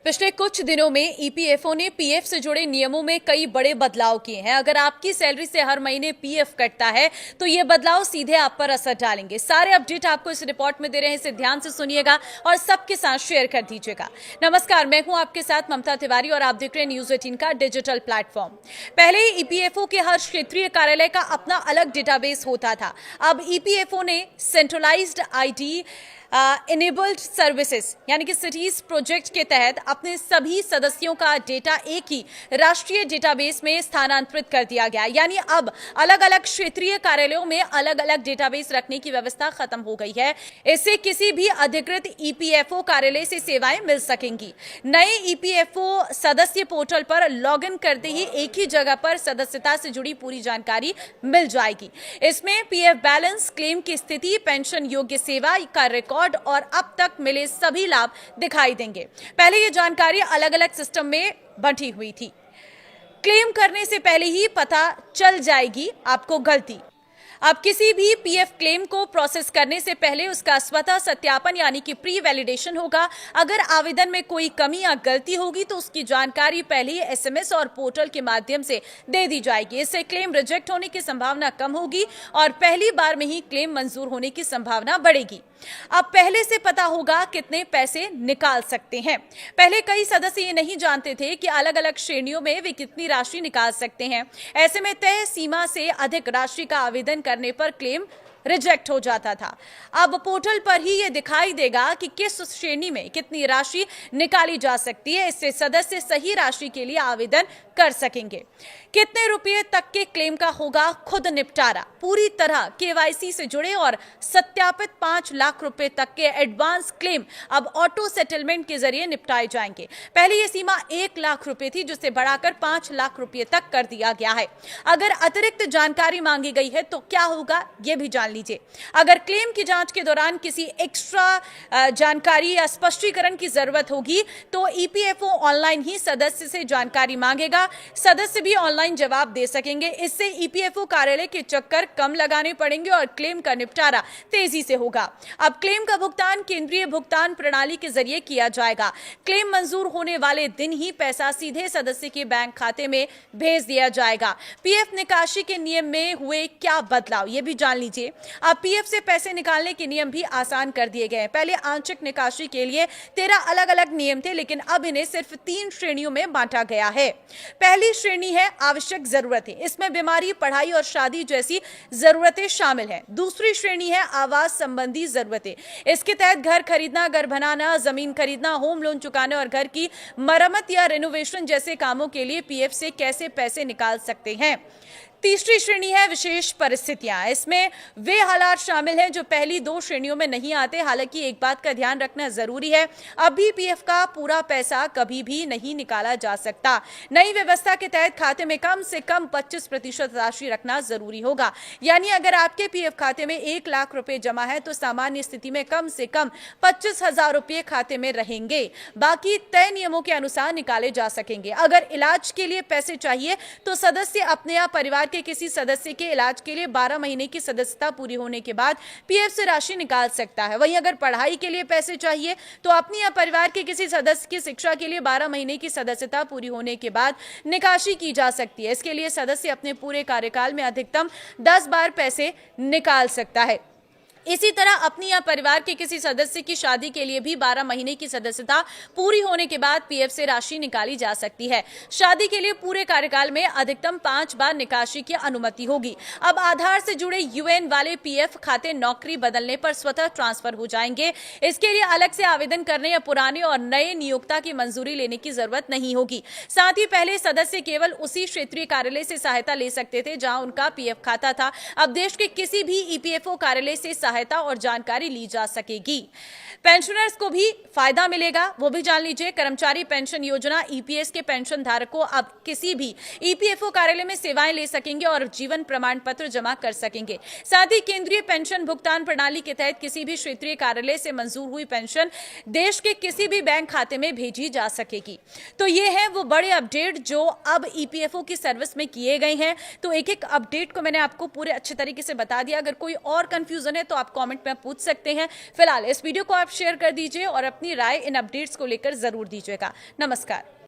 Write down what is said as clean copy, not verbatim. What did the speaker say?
पिछले कुछ दिनों में ईपीएफओ ने पीएफ से जुड़े नियमों में कई बड़े बदलाव किए हैं। अगर आपकी सैलरी से हर महीने पीएफ कटता है तो ये बदलाव सीधे आप पर असर डालेंगे। सारे अपडेट आपको इस रिपोर्ट में दे रहे हैं, इसे ध्यान से सुनिएगा और सबके साथ शेयर कर दीजिएगा। नमस्कार, मैं हूं आपके साथ ममता तिवारी और आप देख रहे हैं न्यूज 18 का डिजिटल प्लेटफॉर्म। पहले ईपीएफओ के हर क्षेत्रीय कार्यालय का अपना अलग डेटाबेस होता था। अब ईपीएफओ ने सेंट्रलाइज्ड आईडी इनेबल्ड सर्विसेज यानी कि सिटीज प्रोजेक्ट के तहत अपने सभी सदस्यों का डेटा एक ही राष्ट्रीय डेटाबेस में स्थानांतरित कर दिया गया। यानी अब अलग अलग क्षेत्रीय कार्यालयों में अलग अलग डेटाबेस रखने की व्यवस्था खत्म हो गई है। इससे किसी भी अधिकृत ईपीएफओ कार्यालय से सेवाएं मिल सकेंगी। नए ईपीएफओ सदस्य पोर्टल पर लॉगिन करते ही एक ही जगह पर सदस्यता से जुड़ी पूरी जानकारी मिल जाएगी। इसमें पीएफ बैलेंस, क्लेम की स्थिति, पेंशन योग्य सेवा का रिकॉर्ड और अब तक मिले सभी लाभ दिखाई देंगे। पहले ये जानकारी अलग अलग सिस्टम में बंटी हुई थी। क्लेम करने से पहले ही पता चल जाएगी आपको गलती। अब किसी भी पीएफ क्लेम को प्रोसेस करने से पहले उसका स्वतः सत्यापन यानी कि प्री वैलिडेशन होगा। अगर आवेदन में कोई कमी या गलती होगी तो उसकी जानकारी पहले ही एसएमएस और पोर्टल के माध्यम से दे दी जाएगी। इससे क्लेम रिजेक्ट होने की संभावना कम होगी और पहली बार में ही क्लेम मंजूर होने की संभावना बढ़ेगी। अब पहले से पता होगा कितने पैसे निकाल सकते हैं। पहले कई सदस्य ये नहीं जानते थे कि अलग अलग श्रेणियों में वे कितनी राशि निकाल सकते हैं। ऐसे में तय सीमा से अधिक राशि का आवेदन करने पर क्लेम रिजेक्ट हो जाता था। अब पोर्टल पर ही यह दिखाई देगा कि किस श्रेणी में कितनी राशि निकाली जा सकती है। इससे सदस्य सही राशि के लिए आवेदन कर सकेंगे। कितने रुपए तक के क्लेम का होगा खुद निपटारा। पूरी तरह केवाईसी से जुड़े और सत्यापित 5 लाख रुपए तक के एडवांस क्लेम अब ऑटो सेटलमेंट के जरिए निपटाए जाएंगे। पहले यह सीमा 1 लाख रुपए थी, जिसे बढ़ाकर 5 लाख रुपए तक कर दिया गया है। अगर अतिरिक्त जानकारी मांगी गई है तो क्या होगा, यह भी जान लीजिए। अगर क्लेम की जांच के दौरान किसी एक्स्ट्रा जानकारी या स्पष्टीकरण की जरूरत होगी तो ईपीएफओ ऑनलाइन ही सदस्य से जानकारी मांगेगा। सदस्य भी ऑनलाइन जवाब दे सकेंगे। इससे ईपीएफओ कार्यालय के चक्कर कम लगाने पड़ेंगे और क्लेम का निपटारा तेजी से होगा। अब क्लेम का भुगतान केंद्रीय भुगतान प्रणाली के जरिए किया जाएगा। क्लेम मंजूर होने वाले दिन ही पैसा सीधे सदस्य के बैंक खाते में भेज दिया जाएगा। पीएफ निकासी के नियम में हुए क्या बदलाव, यह भी जान लीजिए। अब पीएफ से पैसे निकालने के नियम भी आसान कर दिए गए हैं। पहले आंशिक निकासी के लिए 13 अलग अलग नियम थे, लेकिन अब इन्हें सिर्फ 3 श्रेणियों में बांटा गया है। पहली श्रेणी है आवश्यक जरूरतें। इसमें बीमारी, पढ़ाई और शादी जैसी जरूरतें शामिल हैं। दूसरी श्रेणी है आवास संबंधी जरूरतें। इसके तहत घर खरीदना, घर बनाना, जमीन खरीदना, होम लोन चुकाने और घर की मरम्मत या रेनोवेशन जैसे कामों के लिए पीएफ से कैसे पैसे निकाल सकते हैं। तीसरी श्रेणी है विशेष परिस्थितियां। इसमें वे हालात शामिल हैं जो पहली 2 श्रेणियों में नहीं आते। हालांकि एक बात का ध्यान रखना जरूरी है, अभी पीएफ का पूरा पैसा कभी भी नहीं निकाला जा सकता। नई व्यवस्था के तहत खाते में कम से कम 25% राशि रखना जरूरी होगा। यानी अगर आपके पीएफ खाते में 1 लाख रुपए जमा है तो सामान्य स्थिति में कम से कम 25,000 रुपए खाते में रहेंगे। बाकी तय नियमों के अनुसार निकाले जा सकेंगे। अगर इलाज के लिए पैसे चाहिए तो सदस्य अपने या परिवार के किसी सदस्य के इलाज के लिए 12 महीने की सदस्यता पूरी होने के बाद पीएफ से राशि निकाल सकता है। वहीं अगर पढ़ाई के लिए पैसे चाहिए तो अपनी या परिवार के किसी सदस्य की शिक्षा के लिए 12 महीने की सदस्यता पूरी होने के बाद निकासी की जा सकती है। इसके लिए सदस्य अपने पूरे कार्यकाल में अधिकतम 10 बार पैसे निकाल सकता है। इसी तरह अपनी या परिवार के किसी सदस्य की शादी के लिए भी 12 महीने की सदस्यता पूरी होने के बाद पीएफ से राशि निकाली जा सकती है। शादी के लिए पूरे कार्यकाल में अधिकतम 5 बार निकासी की अनुमति होगी। अब आधार से जुड़े यूएन वाले पीएफ खाते नौकरी बदलने पर स्वतः ट्रांसफर हो जाएंगे। इसके लिए अलग से आवेदन करने या पुराने और नए नियोक्ता की मंजूरी लेने की जरूरत नहीं होगी। साथ ही पहले सदस्य केवल उसी क्षेत्रीय कार्यालय से सहायता ले सकते थे जहां उनका पीएफ खाता था। अब देश के किसी भी ईपीएफओ कार्यालय से सहायता और जानकारी ली जा सकेगी। पेंशनर्स को भी फायदा मिलेगा, वो भी जान लीजिए। कर्मचारी पेंशन योजना ईपीएस के पेंशन धारकों अब किसी भी ईपीएफओ कार्यालय में सेवाएं ले सकेंगे और जीवन प्रमाण पत्र जमा कर सकेंगे। साथ ही केंद्रीय पेंशन भुगतान प्रणाली के तहत किसी भी क्षेत्रीय कार्यालय से मंजूर हुई पेंशन देश के किसी भी बैंक खाते में भेजी जा सकेगी। तो ये है वो बड़े अपडेट जो अब ईपीएफओ की सर्विस में किए गए हैं। तो एक एक अपडेट को मैंने आपको पूरे अच्छे तरीके से बता दिया। अगर कोई और कंफ्यूजन है तो आप कमेंट में पूछ सकते हैं। फिलहाल इस वीडियो को आप शेयर कर दीजिए और अपनी राय इन अपडेट्स को लेकर जरूर दीजिएगा। नमस्कार।